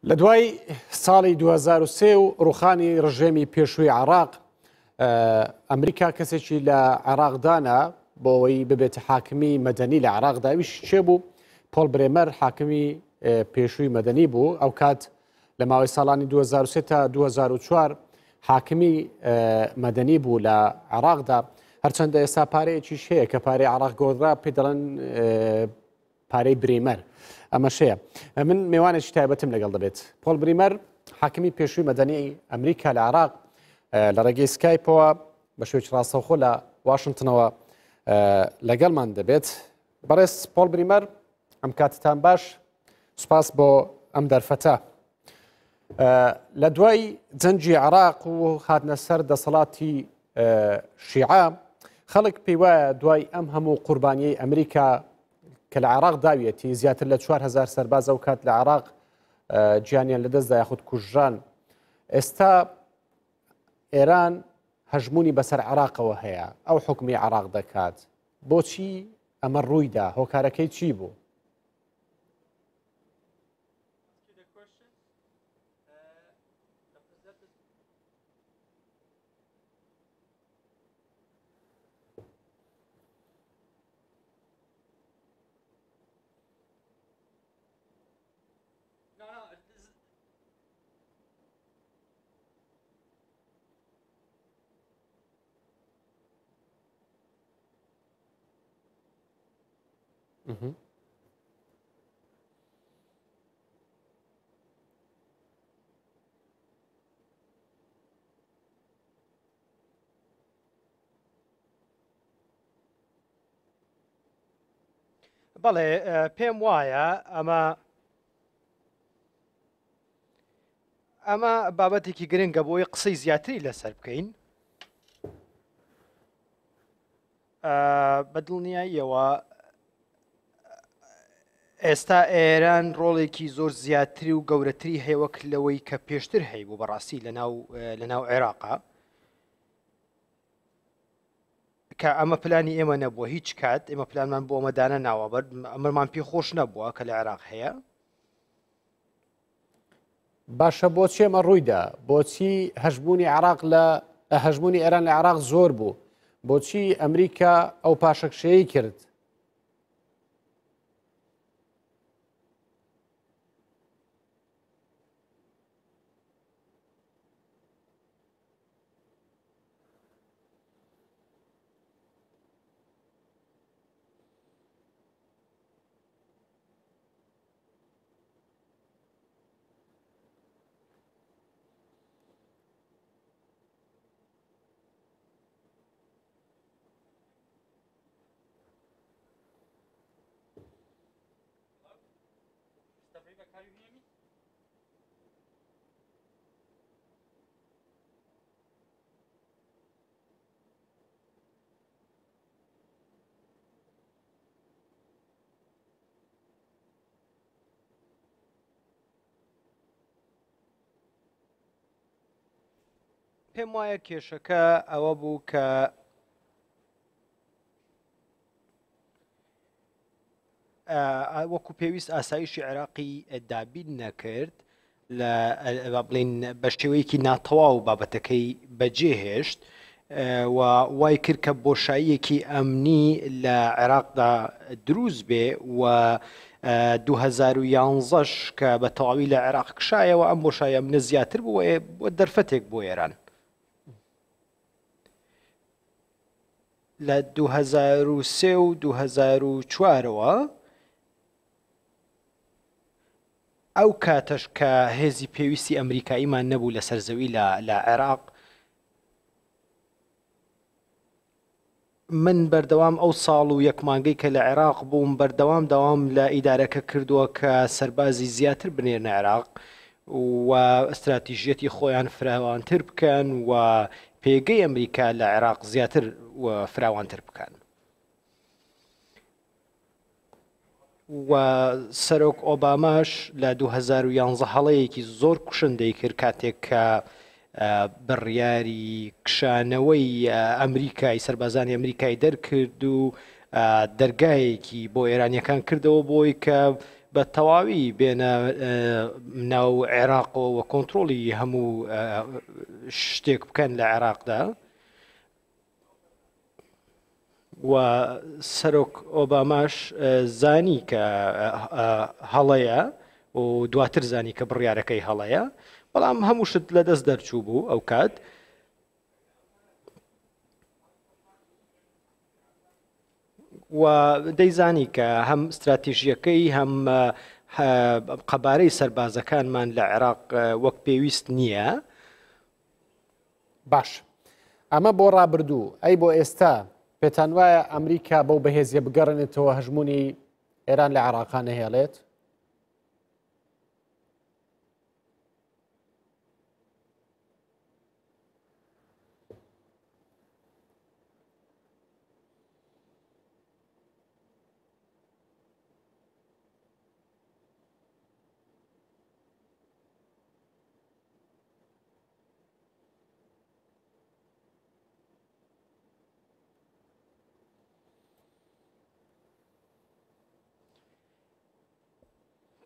لە دوای ساڵی 2023 و ڕوخانی ڕژێمی پێشووی عێراق ئەمریکا کەسێکی لە عێراقدانە بۆ ئەوەی ببێتە حاکمی مەدەنی لە عێراقدا. ئەویش چێ بوو؟ پۆل برێمەر حاکمی پێشووی مەدەنی بوو. ئەو کات لە ماوەی ساڵانی 2023 تا 2004 حاکمی مەدەنی بوو لە عێراقدا. هەرچەندە ئێستا پارەیەکیش هەیە کە پارەی عێراق گۆڕا پێ دەڵێن پارەی برێمەر. ئەمە شەیە. من میوانێکی تایبەتم لەگەڵ دەبێت. پۆل برێمەر حاکمی پێشووی مەدەنی ئەمریکا لە عێراق لە ڕێگەی سکایپەوە بە شێوەیەکی ڕاستەوخۆ لە واشنگتنەوە لەگەڵمان دەبێت. بەڕێز پۆل برێمەر، ئەم کاتتان باش، سوپاس بۆ ئەم دەرفەتە. لە دوای جەنجی عێراق و هاتنە سەر دەسەڵاتی شیعە، خەڵک پێی وایە دوای ئەم هەموو قوربانیەی ئەمریکا کە لە عێراق داویەتی زیاتر لە 4000 سەرباز ئەو کات لە عێراق گیانیان لەدەستدا یاخود کوژران، ئێستا ئێران هەژمونی بەسەر عێراقەوە هەیە، ئەو حکمی عێراق دەکات. بۆچی ئەمە ڕوویدا؟ هۆکارەکەی چی بوو؟ بەڵێ پێم وایە ئەمە بابەتێکی گرنگە بۆی قسەی زیاتری لەسەر بکەین. بەدڵنیاییەوە ئێستا ئێران ڕۆڵێکی زۆر زیاتری و گەورەتری هەیە وەک لەوەی کە پێشتر هەیە بوو بەڕاستی لەناو عێراقا، کە ئەمە پلانی ئێمە نەبووە هیچ کات. ئێمە پلانمان بۆ ئەمەدانە ناوەبەر، ئەمەمان پێ خۆش نەبووە کە لە عێراق هەیە. باشە، بۆچی ئەمە ڕوویدا؟ بۆچی هەژبوونی عێراق لە هەژبوونی ئێران لە عێراق زۆر بوو؟ بۆچی ئەمریکا ئەو پاشەکشەیەی کرد؟ پێم وایە کێشەکە ئەوە بوو کە وەکو پێویست ئاسایشی عێراقی دابین نەکرد، لە بڵین بە شێوەیەکی ناتەواو بابەتەکەی بەجێهێشت و وای کرد کە بۆشاییەکی ئەمنی لە عێراقدا دروست بێ و 2011ش کە بە تەواوی لە عێراق کشایەوە ئەم بۆشایە ئەمنە زیاتر بووە بۆ دەرفەتێک بۆ ئێران. لە 2003 و 2004ەوە ئەو کاتەش کە هێزی پێویستی ئەمریکاییمان نەبوو لە سەرزەوی لە عێراق، من بەردەوام ئەو ساڵ و یەک مانگەی کە لە عێراق بووم بەردەوام لە ئیدارەکە کردووە کە سەربازی زیاتر بنێرنە عێراق و ئەستراتیژیەتی خۆیان فراوانتر بکەن و پێگەی ئەمریکا لە عێراق زیاتر و فراوانتر بکەن. و سەرۆک ئۆباماش لە 2011 هەڵەیەکی زۆر کوشندەی کرد کاتێک کە بڕیاری کشانەوەی ئەمریکای سەربازانی ئەمریکای دەرکرد و دەرگایەکی بۆ ئێرانیەکان کردەوە بۆی کە بە تەواوی بێنە ناو عێراقەوە و کۆنتترۆلی هەموو شتێک بکەن لە عێراقدا و سەرۆک ئۆباماش زانی کە هەڵەیە و دواتر زانی کە بڕیارەکەی هەڵەیە، بەڵام هەموو شت لە دەست دەرچوو بوو ئەو کات. و دەیزانی کە هەم استراتیژیەکەی هەم قەبارەی سەربازەکانمان لە عێراق وەک پێویست نییە. باش، ئەمە بۆ ڕابردوو. ئەی بۆ ئێستا پێتان وایە ئەمریکا بەو بەهێزیە بگەڕێنێتەوە هەژمونی ئێران لە عێراقان نەهێڵێت؟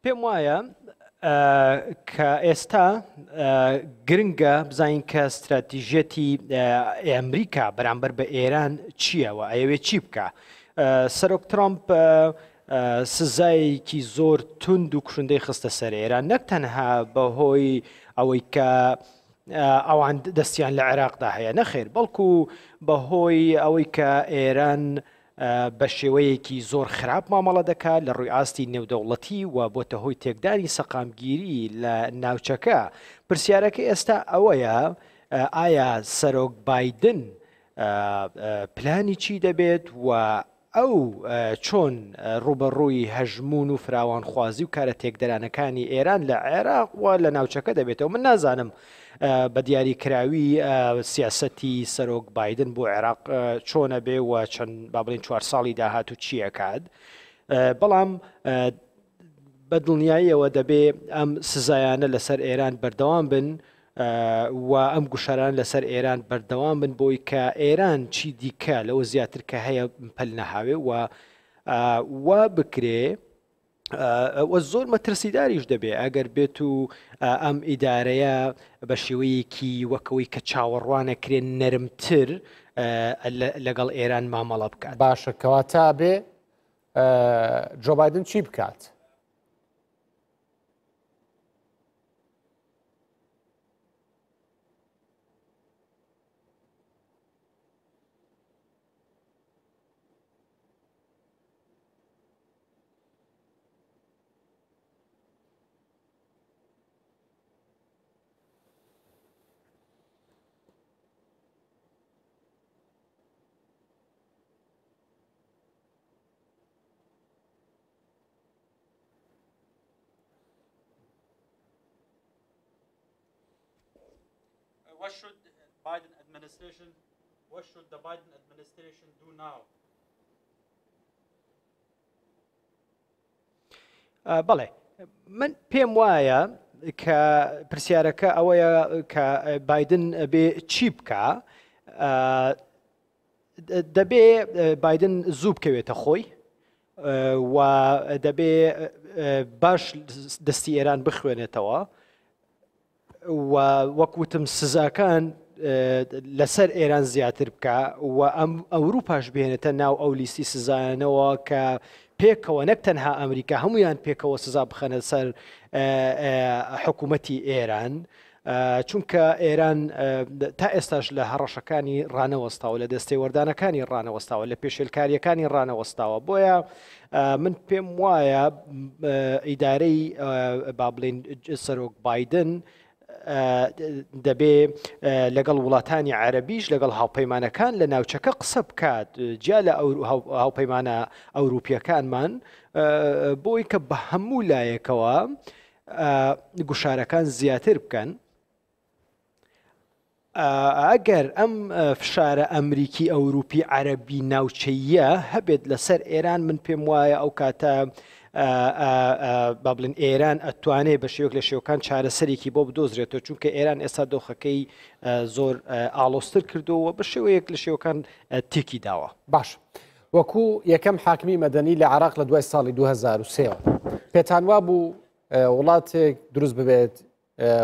پێم وایە کە ئێستا گرنگە بزانین کە استراتیژێتی ئەمریکا بەرامبەر بە ئێران چییەوە، ئەیەوێ چی بکە. سەرۆک ترامپ سزایەکی زۆر تند و کوشندەی خستە سەر ئێران، نەک تەنها بەهۆی ئەوەی کە ئەوان دەستیان لە عێراقدا هەیە، نەخێر، بەڵکو بەهۆی ئەوەی کە ئێران بە شێوەیەکی زۆر خراپ مامەڵە دەکات لە ڕووی ئاستی نێودەوڵەتی و بۆتە هۆی تێکدانی سەقامگیری لە ناوچەکە. پرسیارەکە ئێستا ئەوەیە ئایا سەرۆک بایدن پلانی چی دەبێت و ئەو چۆن ڕوبەڕووی هەژمون و فراوانخوازی و کارە تێکدەرانەکانی ئێران لە عێراق و لە ناوچەکە دەبێتەوە. من نازانم بە دیاریکراوی سیاسەتی سەرۆک بایدن بۆ عێراق چۆنە بێ و چەند با بڵێن 4 ساڵی داهات و چیەکات، بەڵام بە دڵنیاییەوە دەبێ ئەم سزایانە لەسەر ئێران بەردەوام بن و ئەم گوشاران لەسەر ئێران بەردەوام بن بۆی کە ئێران چی دیکە لەوە زیاتر کە هەیە پەل نەهاوێ و بکرێ وە زۆر مەترسیداریش دەبێ ئەگەر بێت و ئەم ئیدارەیە بە شێوەیەکی وەکەوەی کە چاوەڕوانەکرێن نەرمتر لەگەڵ ئێران مامەڵە بکات. باشە، کەواتە بێ جۆ بایدن چی بکات؟ What should the Biden administration do now? بەڵێ، من پێم وایە کە پرسیارەکە ئەوەیە کە بایدن بێ چی بکە. دەبێ بایدن زوو بکەوێتە خۆی و دەبێ باش دەستی ئێران بخوێنێتەوە و وەکوتم سزاکان لەسەر ئێران زیاتر بکە و ئەم ئەوروپاش بێنێتە ناو ئەو لیستی سزایانەوە کە پێکەوە نەک تەنها ئەمریکا هەمویان پێکەوە سزا بخەنە سەر حکوومەتی ئێران، چونکە ئێران تا ئێستاش لە هەڕەشەکانی ڕانەوەستاوە، لە دەستەی وەردانەکانی ڕانەوەستاوە، لە پێشێلکاریەکانی ڕانەوەستاوە. بۆیە من پێم وایە ئیدارەی با بڵێن سەرۆک بایدن دەبێ لەگەڵ وڵاتانی عەرەبیش لەگەڵ هاوپەیمانەکان لە ناوچەکە قسە بکات جیا لە هاوپەیمانە ئەوروپیەکانمان بۆی کە بە هەموو لایەکەوە گوشارەکان زیاتر بکەن. ئەگەر ئەم فشارە ئەمریکی ئەوروپی عەرەبی ناوچەیە هەبێت لەسەر ئێران، من پێم وایە ئەو کاتە با بڵێن ئێران ئەتوانێت بە شێوەیەک لە شێوەکان چارەسەرێکی بۆ بدۆزرێتەوە، چونکە ئێران ئێستا دۆخەکەی زۆر ئاڵۆستر کردووە بە شێوەیەک لە شێوەکان تێکی داوە. باش، وەکو یەکەم حاکمی مەدەنی لە عێراق لە دوای ساڵی 2003 پێتان وا بوو وڵاتێک دروست ببێت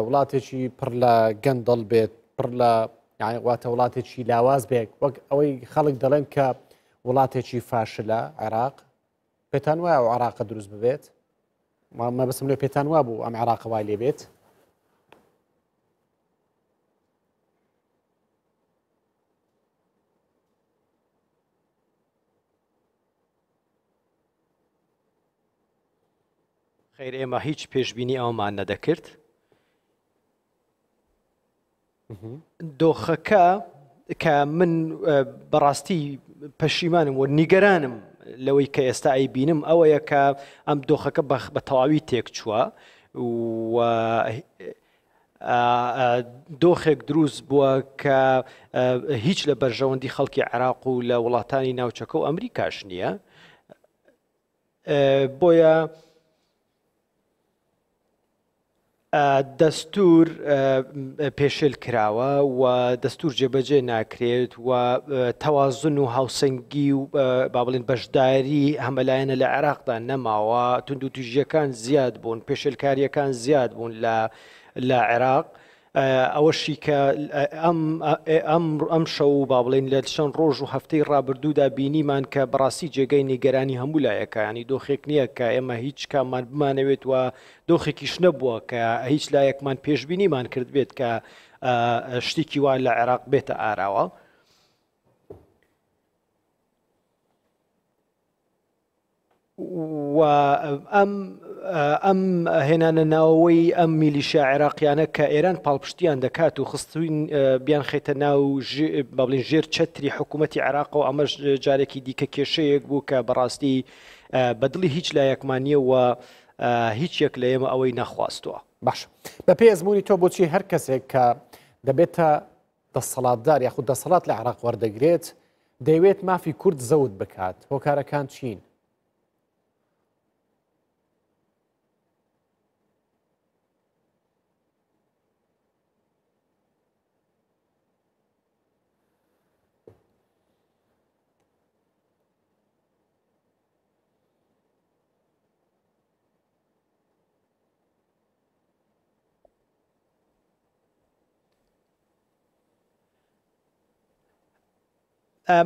وڵاتێکی پڕ لە گەندەڵ بێت پڕ لە واتە وڵاتێکی لاواز بێت وەک ئەوەی خەڵک دەڵێن کە وڵاتێکی فاشلە عێراق پێتان وایە و عێراقە دروست ببێت مەبەستم لێ پێتان وا بوو ئەم عێراقە وای لێ بێت خیر ئێمە هیچ پێشبینی ئەومان نەدەکرد دۆخەکە کە من بەڕاستی پەشیمانم و نیگەرانم لەوەی کە ئێستا ئەیبینم ئەوەیە کە ئەم دۆخەکە بە تەواوی تێک چووە و دۆخێک دروست بووە کە هیچ لە بەرژەوەندی خەڵکی عێراق و لە وڵاتانی ناوچەکە و ئەمریکاش نییە بۆیە دەستور پێشێل کراوە و دەستور جێبەجێ ناکرێت و تەوازن و هاوسەنگی و با بڵێن بەشداری هەمەلایەنە لە عێراقدا نەماوە تونند و توژیەکان زیاد بوون پێشێلکاریەکان زیاد بوون لە عێراق ئەوەشی کە ئەم شەو با بڵێن لە چەند ڕۆژ و هەفتەی ڕابردوودا بینیمان کە بەڕاستی جێگەی نیگەرانی هەموو لایەکە ینی دۆخێک نییە کە ئێمە هیچ کامان بمانەوێت و دۆخێکیش نەبووە کە هیچ لایەکمان پێشبینیمان کرد بێت کە شتێکی وان لە عێراق بێتە ئاراوە و ئەم هێنانە ناوەوەی ئەم میلیشیا عێراقیانە کە ئێران پاڵپشتیان دەکات و خستوین بیان خێتە ناو با بڵێن ژێر چەتری حکوومەتی عێراق و ئەمەش جارێکی دیکە کێشەیەک بوو کە بەڕاستی بەدڵی هیچ لایەکمانیە و هیچ یەک لە ئێمە ئەوەی نەخواستووە باش بە پێی ئەزمموی تۆ بۆچی هەر کەسێک کە دەبێتە دەسەڵاتدار یاخود دەسەڵات لە عێراق وەردەگرێت دەیەوێت مافی کورد زەوت بکات هۆکارەکان چین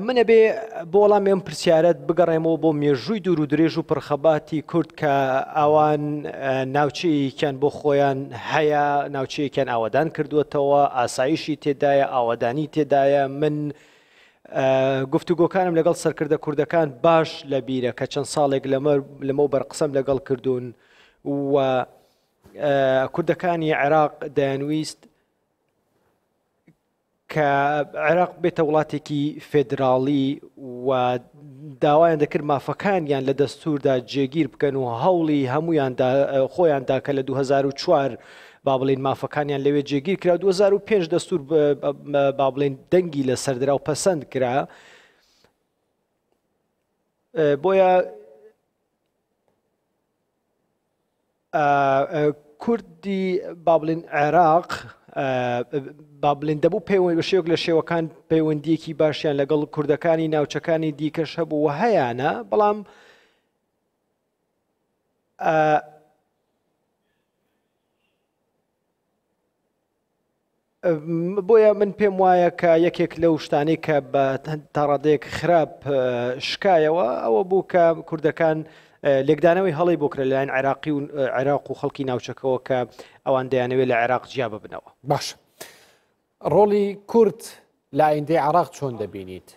منە بێ بۆ وەڵام ئێم پرسیارەت بگەڕێمەوە بۆ مێژووی دوور و درێژ و پڕخەباتی کورد کە ئەوان ناوچەیەکیان بۆ خۆیان هەیە ناوچەیەکیان ئاوادان کردووەتەوە ئاسایشی تێدایە ئاوادانی تێدایە من گفتوگۆکانم لەگەڵ سەرکردە کوردەکان باش لە بیرە کە چەند ساڵێک لەمە بەرقسەم لەگەڵ کردوون و کوردەکانی عێراق دەیانویست کە عێراق بێتە وڵاتێکی فێدراڵی و داوایان دەکرد مافەکانیان لە دەستوردا جێگیر بکەن و هەوڵی هەمویاندا خۆیاندا کە لە 2004 با بڵێن مافەکانیان لەوێ جێگیر کرا 2005 دەستور با بڵێن دەنگی لە سەردرا و پەسەند کرا بۆیە کوردی با بڵێن عێراق با بڵێن دەبوو پەیوەند بە شێوەک لە شێوەکان پەیوەندیەکی باشیان لەگەڵ کوردەکانی ناوچەکانی دیکەش هەبوو و هەیانە بەڵام بۆیە من پێم وایە کە یەکێک لەو شتانەی کە بە تا ڕادەیەک خراپ شکایەوە ئەوە بوو کە کوردەکان لێکدانەوەی هەڵی بۆ کرا لەلایەن عێراقی و عێراق و خەڵکی ناوچەکەەوە کە ئەوان دەیانەوێت لە عێراق جیا ببنەوە باش ڕۆڵی کورد لە ئایندەی عێراق چۆن دەبینیت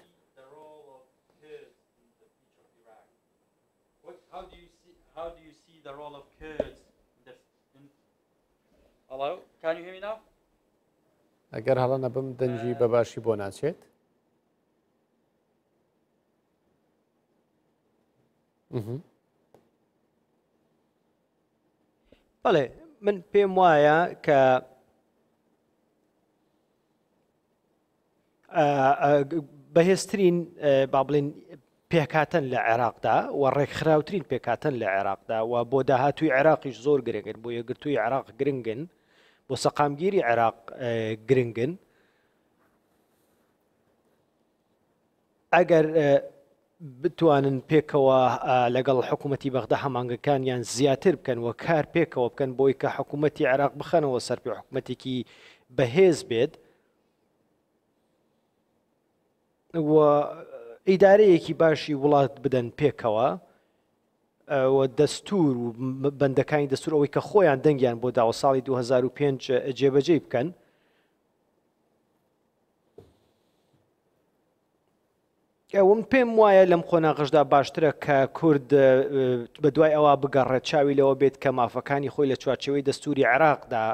ئەگەر هەڵە نەبم دەنجی بەباشی بۆ ناچێت بەڵێ من پێم وایە کە بەهێزترین با بڵێن پێکاتەن لە عێراقدا و ڕێکخراوترین پێکاتەن لە عێراقدا و بۆ داهاتووی عێراقیش زۆر گرنگن بۆ یەکگرتووی عێراق گرنگن بۆ سەقامگیری عێراق گرنگن ئەگەر بتوانن پێکەوە لەگەڵ حکوومەتی بەغدا هەمانگەکانیان زیاتر بکەن و کار پێکەوە بکەن بۆی کە حکوومەتی عێراق بخەنەوە سەر پێ حکوومەتێکی بەهێز بێت و ئیدارەیەکی باشی وڵات بدەن پێکەوە و دەستور و بەندەکانی دەستور ئەوەی کە خۆیان دەنگیان بۆ داوە ساڵی 2005 جێبەجێ بکەن ئەوم پێم وایە لەم خۆناغەشدا باشترە کە کورد بە دوای ئەوە بگەڕێت چاوی لەوە بێت کە مافەکانی خۆی لە چوارچەوەی دەستوری عێراقدا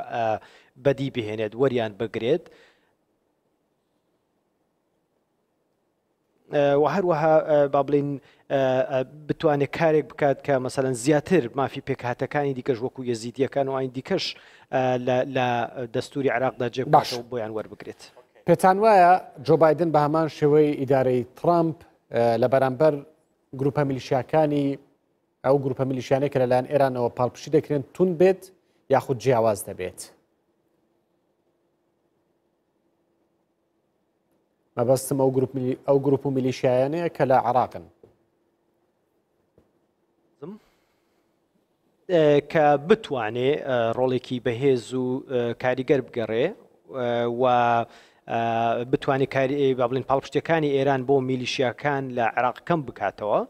بەدی بهێنێت وەریان بگرێت و هەروەها با بڵین بتوانێت کارێک بکات کە مەسەلەن زیاتر مافی پێکهاتەکانی دیکەش وەکو یەزیدیەکان و ئاین دیکەش لە دەستوری عێراقدا جێباشەوە بۆیان وەربگرێت. پێتان وایە جۆ بایدن بە هەمان شێوەی ئیدارەی ترامپ لە بەرامبەر گروپە میلیشیاکانی ئەو گروپە میلیشیانەی کە لەلایەن ئێرانەوە پاڵپشتی دەکرێن تون بێت یاخود جیاواز دەبێت؟ مەبەستم ئەو گروپ و میلیشیایانەیە کە لە عێراقن کە بتوانێ ڕۆڵێکی بەهێز و کاریگەر بگەڕێ و بتوانێت کاری با بڵین پاڵپشتەکانی ئێران بۆ میلیشیاکان لە عێراق کەم بکاتەوە.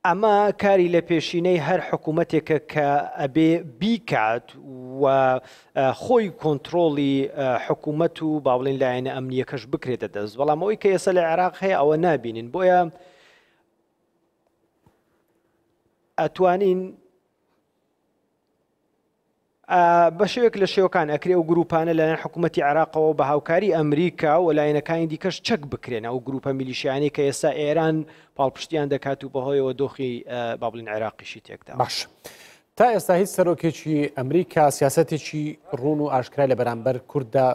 ئەمە کاری لە پێشینەی هەر حکوومەتێکە کە ئەبێ بیکات و خۆی کۆنتترۆڵی حکوومەت و با بڵین لایەنە ئەمنیەکەش بکرێتە دەست، بەڵام ئەوەی کە ئێستا لە عێراق هەیە ئەوە نابینین، بۆیە ئەتوانین بە شێوێک لە شێوەکان ئەکرێ و گروپانە لەلایەن حکوومەتی عێراقەوە بە هاوکاری ئەمریکا و لایەنەکانی دیکەش چەک بکرێن ئەو گروپە میلیشیانی کە ئێستا ئێران پاڵپشتیان دەکات و بەهۆیەوە دۆخی با بڵین عێراقیشی تێکدا. باش تا ئێستا هیچ سەرۆکێکی ئەمریکا سیاسەتێکی ڕوون و ئاشکرای لە بەرامبەر کووردا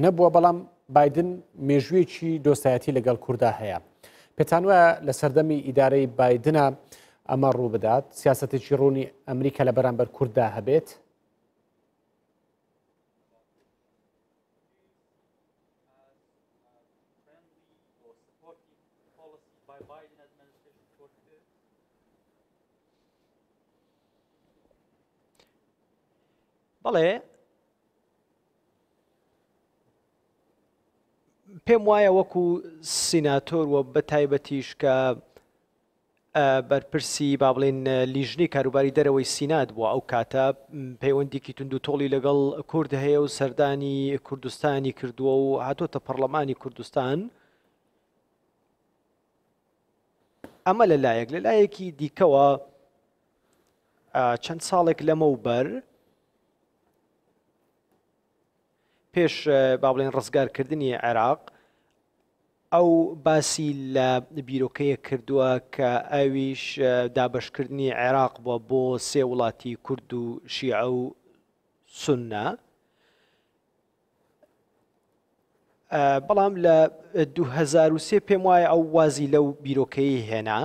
نەبووە، بەڵام بایدن مێژوویەکی دۆستایەتی لەگەڵ کووردا هەیە. پێتان وایە لە سەردەمی ئیدارەی بایدنە ئەمە ڕوو بدات سیاسەتێکی ڕوونی ئەمریکا لە بەرامبەر کووردا هەبێت؟ بەڵێ پێم وایە وەکو سیناتۆر و بە تایبەتیش کە بەرپرسی با بڵێن لیژنەی کاروباری دەرەوەی سینات بووە ئەو کاتە پەیوەندێکی تونند و تۆڵی لەگەڵ کورد هەیە و سەردانی کوردستانی کردووە و هاتۆتە پەرلەمانی کوردستان. ئەمە لەلایەکی دیکەوە چەند ساڵێک لەمەوبەر پێش با بڵێن ڕزگارکردنی عێراق ئەو باسی لە بیرۆکەیە کردووە کە ئەویش دابەشکردنی عێراق بووە بۆ سێ وڵاتی کورد و شیعە و سونە، بەڵام لە 2003 پێم وایە ئەو وازی لەو بیرۆکەیە هێنا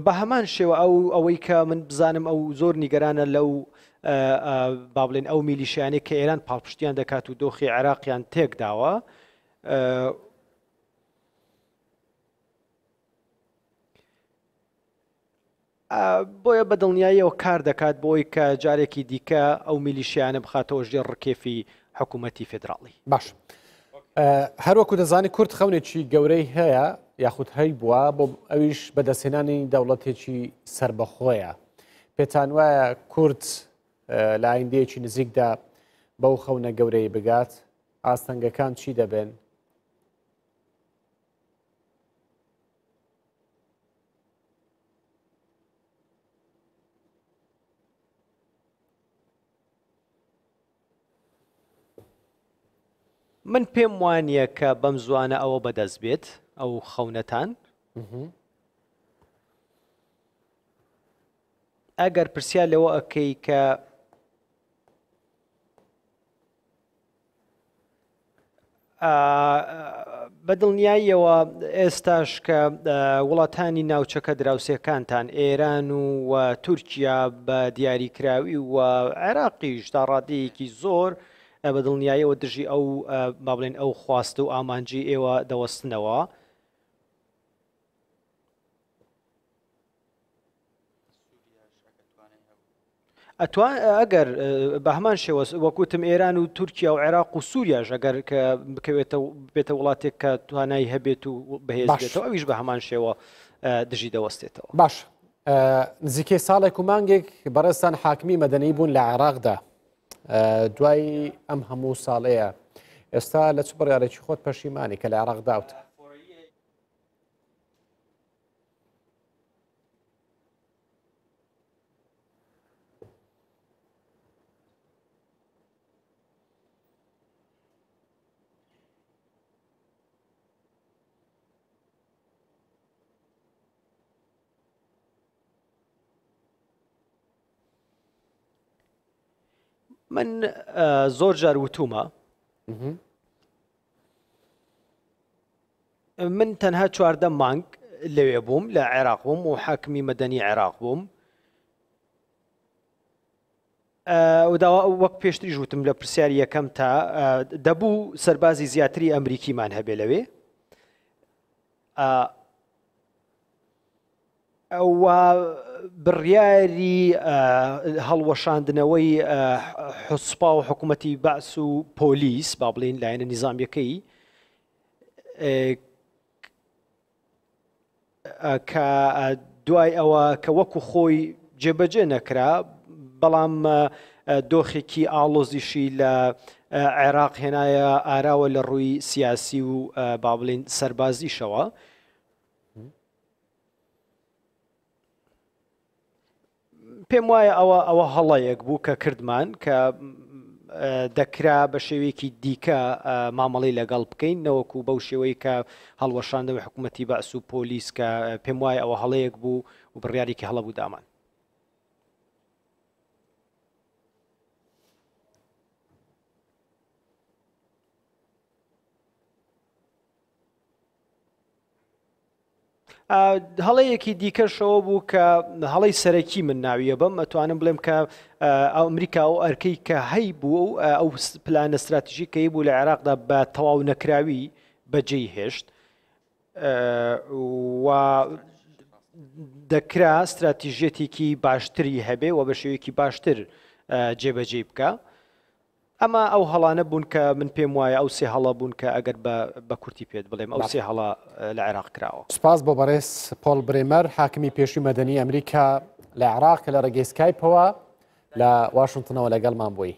بە هەمان شێوە ئەوەی کە من بزانم ئەو زۆر نیگەرانە لەو با بڵێن ئەو میلیشیانەی کە ئێران پاڵپشتیان دەکات و دۆخی عێراقیان تێکداوە بۆیە بە دڵنیاییەوە کار دەکات بۆی کە جارێکی دیکە ئەو میلیشیانە بخاتەوە ژێر ڕکێفی حکوومەتی فێدراڵی. باش هەروەکو دەزانی کورد خەونێکی گەورەی هەیە یاخود هەی بووە بۆ ئەویش بەدەستێنانی دەوڵەتێکی سربەخۆیە. پێتان وایە کورد لە ئایندەیەکی نزیکدا بەو خەونە گەورەی بگات؟ ئاستەنگەکان چی دەبێن؟ من پێم وانییە کە بەم زوانە ئەوە بەدەست بێت ئەو خەونەتان ئەگەر پرسیار لەوە ئەکەی کە بە دڵنیاییەوە ئێستاش کە وڵاتانی ناوچەکە دراوسێکانتان ئێران و تورکیا بە دیاریکراوی و عێراقیش تا ڕادەیەکی زۆر بە دڵنیاییەوە دژی ئەو با بڵێن ئەو خواستە و ئامانجی ئێوە دەوەستنەوە. ئەگەر بە هەمان شێوە وەکوتم ئێران و تورکیا و عێراق و سووریاش ئەگەر کە بێتە وڵاتێک کە توانایی هەبێت و بەهێز بێتەوە ئەویش بە هەمان شێوە دژی دەوەستێتەوە. باش نزیکەی ساڵێک و مانگێک بەڕێستان حاکمی مەدەنی بوون لە عێراقدا دوای ئەم هەموو ساڵەیە ئێستا لە چ بڕیارێکی خۆت پەشیمانی کە لە عێراق داوتە؟ من زۆر جار وتومە من تەنها 14 مانگ لەوێ بووم لە عێراق بووم و حاکمی مەدەنی عێراق بووم وەک پێشتری ژوتم لە پرسیاری یەکەم تا دەبوو سەربازی زیاتری ئەمریکیمان هەبێ لەوێ بڕیاری هەڵوەشاندنەوەی حوسپا و حکوومەتی بەعس و پۆلیس با بڵێن لایەنە نیزامیەکەی کە دوای ئەوە کە وەکو خۆی جێبەجێ نەکرا بەڵام دۆخێکی ئاڵۆزیشی لە عێراق هێنایە ئاراوە لە ڕووی سیاسی و با بڵێن سەربازیشەوە پێم وایە ئەوە هەڵەیەک بوو کە کردمان کە دەکرا بە شێوەیەکی دیکە مامەڵی لەگەڵ بکەین نەوەکو بەو شێوەی کە هەڵوەشاندنەوەی حکوومەتی بەعس و پۆلیس کە پێم وایە ئەوە هەڵەیەک بوو و بڕیارێکی هەڵە بوو دامان. هەڵەیەکی دیکەشەوە بوو کە هەڵەی سەرەکی من ناویە بەم ئەتوانم بڵێم کە ئەمریکا و ئەرکەی کە هەی بوو ئەو پلانە استراتیژیکەی بوو لە عێراقدا بە تەواو نەکراوی بەجێی هێشت و دەکرا استراتیژیەتێکی باشتری هەبێ و بە شێوەیەکی باشتر جێبەجێ بکە. ئەمە ئەو هەڵانە بوون کە من پێم وایە ئەو سێ هەڵە بوون کە ئەگەر بە کورتی پێت بڵێم ئەو سێ هەڵە لە عێراق کراوە. سپاس بۆ بەڕێز پۆل برێمەر حاکمی پێشووی مەدەنی ئەمریکا لە عێراق کە لە ڕێگەی سکایپەوە لە واشنگتنەوە لەگەڵمان بووی.